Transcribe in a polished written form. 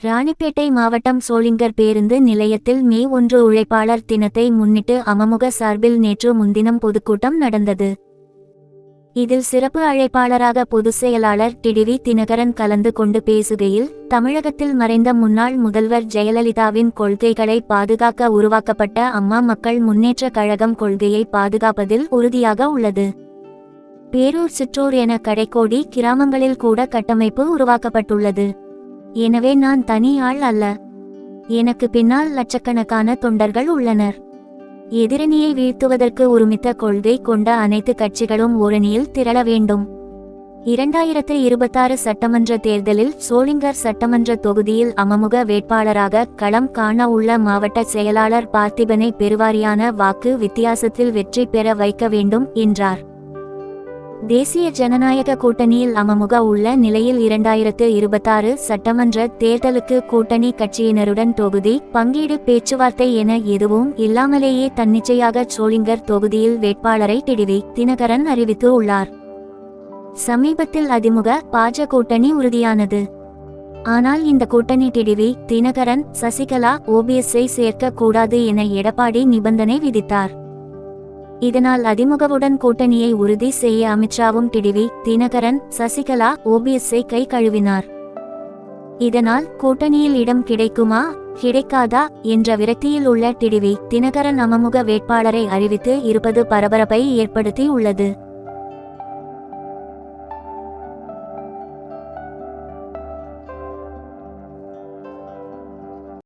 ராணிப்பேட்டை மாவட்டம் சோளிங்கர் பேருந்து நிலையத்தில் மே 1 உழைப்பாளர் தினத்தை முன்னிட்டு அமமுக சார்பில் நேற்று முன்தினம் பொதுக்கூட்டம் நடந்தது. இதில் சிறப்பு அழைப்பாளராக பொதுச் செயலாளர் டிடிவி தினகரன் கலந்து கொண்டு பேசுகையில், தமிழகத்தில் மறைந்த முன்னாள் முதல்வர் ஜெயலலிதாவின் கொள்கைகளை பாதுகாக்க உருவாக்கப்பட்ட அம்மா மக்கள் முன்னேற்ற கழகம் கொள்கையை பாதுகாப்பதில் உறுதியாக உள்ளது. பேரூர் சிற்றூர் என கடைக்கோடி கிராமங்களில் கூட கட்டமைப்பு உருவாக்கப்பட்டுள்ளது. எனவே நான் தனி ஆள் அல்ல. எனக்கு பின்னால் லட்சக்கணக்கான தொண்டர்கள் உள்ளனர். எதிரணியை வீழ்த்துவதற்கு ஒருமித்த கொள்கை கொண்ட அனைத்து கட்சிகளும் ஓரணியில் திரள வேண்டும். 2026 சட்டமன்ற தேர்தலில் சோளிங்கர் சட்டமன்ற தொகுதியில் அமமுக வேட்பாளராக களம் காண உள்ள மாவட்ட செயலாளர் பார்த்திபனை பெருவாரியான வாக்கு வித்தியாசத்தில் வெற்றி பெற வைக்க வேண்டும் என்றார். தேசிய ஜனநாயக கூட்டணியில் அமமுக உள்ள நிலையில் 2026 சட்டமன்ற தேர்தலுக்கு கூட்டணி கட்சியினருடன் தொகுதி பங்கீடு பேச்சுவார்த்தை என எதுவும் இல்லாமலேயே தன்னிச்சையாக சோளிங்கர் தொகுதியில் வேட்பாளரை டிடிவி தினகரன் அறிவித்து உள்ளார். சமீபத்தில் அதிமுக பாஜ கூட்டணி உறுதியானது. ஆனால் இந்த கூட்டணி டிடிவி தினகரன் சசிகலா ஓபிஎஸ்ஐ சேர்க்க கூடாது என எடப்பாடி நிபந்தனை விதித்தார். இதனால் அதிமுகவுடன் கூட்டணியை உறுதி செய்ய அமித்ஷாவும் டிடிவி தினகரன் சசிகலா ஓபிஎஸ்ஐ கை கழுவினார். இதனால் கூட்டணியில் இடம் கிடைக்குமா கிடைக்காதா என்ற விரக்தியில் உள்ள டிடிவி தினகரன் அமமுக வேட்பாளரை அறிவித்து இருப்பது பரபரப்பை ஏற்படுத்தி உள்ளது.